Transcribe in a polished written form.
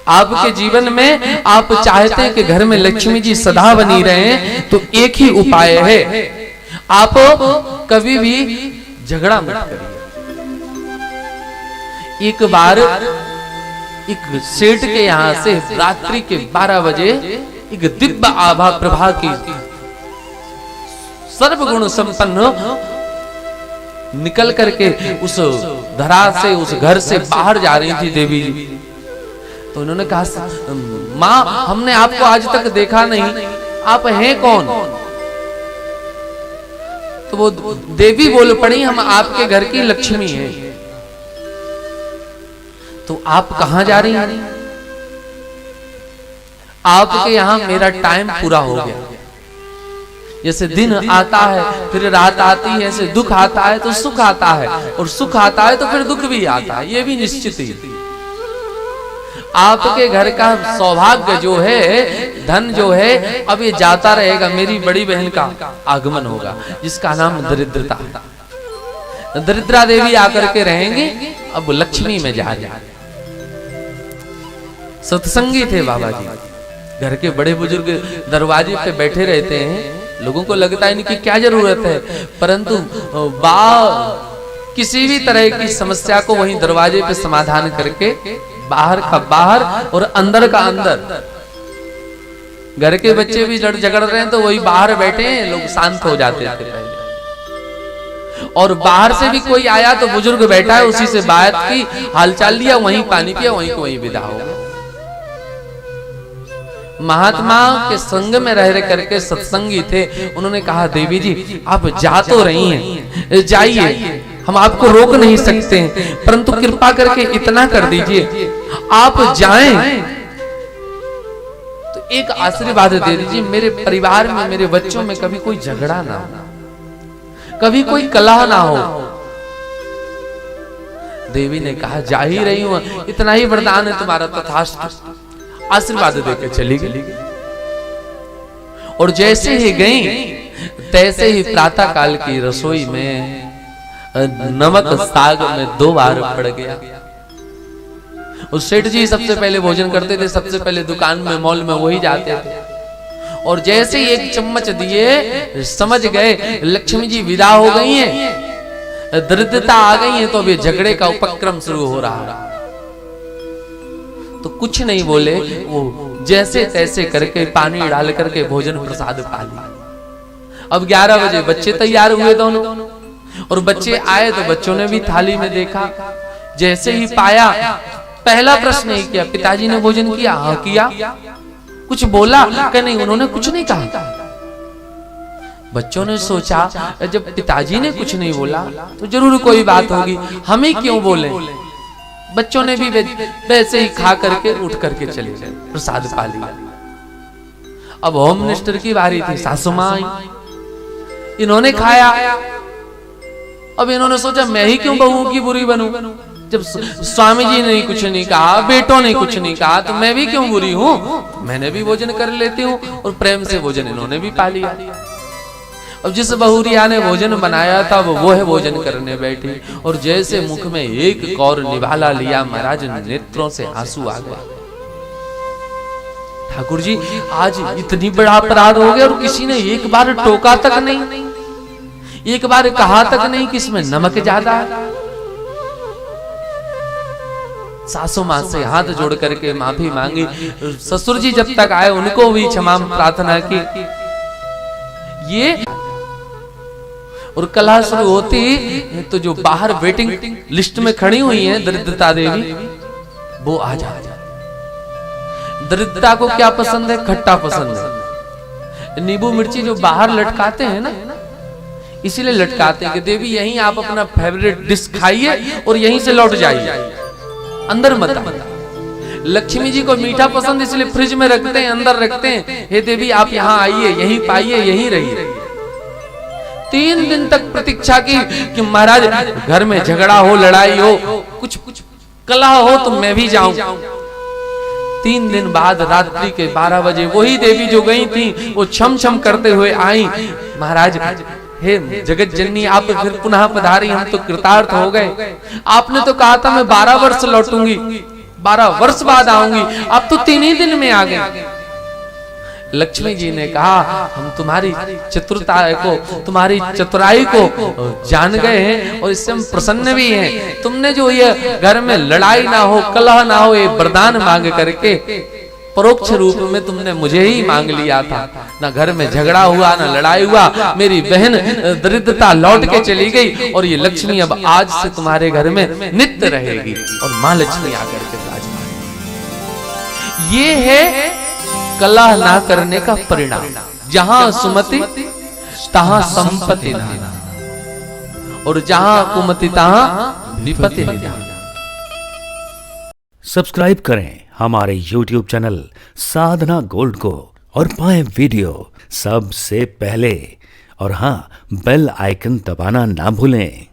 आपके जीवन में आप चाहते हैं कि घर में लक्ष्मी जी सदा बनी रहे, तो एक ही उपाय है, आप कभी भी झगड़ा मत करिए। एक बार एक सेठ के यहां से रात्रि के 12 बजे एक दिव्य आभा प्रभा की सर्वगुण संपन्न निकल करके उस धरा से, उस घर से बाहर जा रही थी देवी जी। तो उन्होंने कहा, माँ हमने आपको आज तक देखा नहीं, आप हैं कौन? तो वो देवी बोल पड़ी, हम आपके घर की लक्ष्मी हैं। तो आप कहां जा रही हैं? आपके यहां मेरा टाइम पूरा हो गया। जैसे दिन आता है फिर रात आती है, ऐसे दुख आता है तो सुख आता है, और सुख आता है तो फिर दुख भी आता है, ये भी निश्चित ही। आपके घर का सौभाग्य जो है, धन जो है, अब ये जाता रहेगा। मेरी बड़ी बहन का आगमन होगा जिसका नाम दरिद्रता, दरिद्रा देवी आकर के रहेंगे, अब लक्ष्मी में जा जाए। सत्संगी थे बाबा जी, घर के बड़े बुजुर्ग दरवाजे पे बैठे रहते हैं, लोगों को लगता है इनकी क्या जरूरत है, परंतु किसी भी तरह की समस्या को वहीं दरवाजे पे समाधान करके, बाहर का बाहर और अंदर का अंदर। घर के बच्चे भी लड़ झगड़ रहे हैं तो वही बाहर बैठे हैं, लोग शांत हो जाते थे पहले। और बाहर से भी कोई आया तो बुजुर्ग बैठा है, उसी से बात की, हालचाल लिया, वहीं पानी पिया, वहीं को वहीं विदा हो गया। महात्मा के संग में रह करके सत्संगी थे। उन्होंने कहा, देवी जी आप जा तो रही हैं, जाइए, हम आपको रोक नहीं सकते हैं, परंतु कृपा करके इतना कर दीजिए, आप जाएं तो एक आशीर्वाद दे दीजिए, मेरे परिवार में, मेरे बच्चों में कभी कोई झगड़ा ना हो, कभी कोई कलह ना हो। देवी ने कहा, जा ही रही हूं, इतना ही वरदान है तुम्हारा, तथास्तु, आशीर्वाद देकर चली गई। और जैसे ही गई तैसे ही प्रातः काल की रसोई में नमक साग में 2 बार पड़ गया। उस सेठ जी सबसे पहले भोजन करते थे, सबसे पहले दुकान में, मॉल में वही जाते थे, और जैसे ही 1 चम्मच दिए समझ गए लक्ष्मी जी विदा हो गई हैं, दरिद्रता आ गई है, तो अभी झगड़े का उपक्रम शुरू हो रहा है। तो कुछ नहीं बोले, वो जैसे तैसे करके पानी डाल करके भोजन प्रसाद पा लिया। अब 11 बजे बच्चे तैयार हुए दोनों, और बच्चे आए तो बच्चों ने भी थाली में देखा, जैसे ही पाया पहला प्रश्न ही किया, पिताजी ने भोजन किया? हाँ किया। कुछ बोला? कि नहीं, उन्होंने कुछ नहीं कहा। बच्चों ने सोचा जब पिताजी ने कुछ नहीं बोला तो जरूर कोई बात होगी, हम ही क्यों बोले। बच्चों ने भी वैसे ही खा करके उठ करके चले गए, प्रसाद पा लिया। अब होम मिनिस्टर की बारी थी, सासू मां आई, इन्होंने खाया। अब इन्होंने सोचा मैं ही क्यों बहुओं की बुरी बनूं, जब स्वामी जी ने कुछ नहीं कहा, बेटों ने कुछ नहीं कहा, तो मैं भी क्यों बुरी हूं, मैंने भी भोजन कर लेती हूं। और प्रेम से भोजन इन्होंने भी पा लिया। अब जिस बहुरिया ने भोजन बनाया था वो है भोजन करने बैठी, और जैसे मुख में एक कौर निभाला लिया, महाराज नेत्रों से आंसू आ गए। ठाकुर जी आज इतनी बड़ा अपराध हो गया और किसी ने एक बार टोका तक नहीं, एक बार कहा तक नहीं कि इसमें नमक ज्यादा है। सासू मां से हाथ जोड़ करके माफी मांगी। ससुर जी जब तक आए उनको भी क्षमा प्रार्थना की। ये और कलह शुरू होती तो जो बाहर वेटिंग लिस्ट में खड़ी हुई है दरिद्रता देवी, वो आ जाए। दरिद्रता को क्या पसंद है? खट्टा पसंद है। नींबू मिर्ची जो बाहर लटकाते हैं ना, इसीलिए लटकाते हैं कि देवी यहीं आप अपना फेवरेट डिश खाइए और यहीं से लौट जाइए, अंदर मत। लक्ष्मी जी को मीठा पसंद, इसलिए फ्रिज में रखते हैं, अंदर रखते हैं। हे देवी आप यहाँ आइए, यहीं पाइए, यहीं रहिए। 3 दिन तक प्रतीक्षा की कि महाराज घर में झगड़ा हो, लड़ाई हो, कुछ कलह हो तो मैं भी जाऊं। 3 दिन बाद रात्रि के 12 बजे वही देवी जो गई थी वो छम छम करते हुए आई। महाराज हे जगत जननी आप फिर पुनः पधारी, हम तो कृतार्थ हो गए। आपने तो कहा था मैं 12 वर्ष लौटूंगी, 12 वर्ष बाद आऊंगी, अब तो 3 ही दिन में आ गए। लक्ष्मी जी ने कहा हम तुम्हारी चतुरता को, तुम्हारी चतुराई को जान गए हैं और इससे हम प्रसन्न भी हैं। तुमने जो ये घर में लड़ाई ना हो, कलह ना हो, ये वरदान मांग करके परोक्ष रूप में तुमने मुझे ही मांग लिया था। ना घर में झगड़ा हुआ, ना लड़ाई हुआ, मेरी बहन दरिद्रता लौट के चली गई और ये लक्ष्मी अब आज से तुम्हारे घर में नित्य रहेगी। और माँ लक्ष्मी आकर के विराजमान। ये है कलह ना करने का परिणाम। जहां सुमति तहां संपत्ति ना, और जहां कुमति तहां विपत्ति निधान। सब्सक्राइब करें हमारे YouTube चैनल साधना गोल्ड को और पाएं वीडियो सबसे पहले। और हाँ, बेल आइकन दबाना ना भूलें।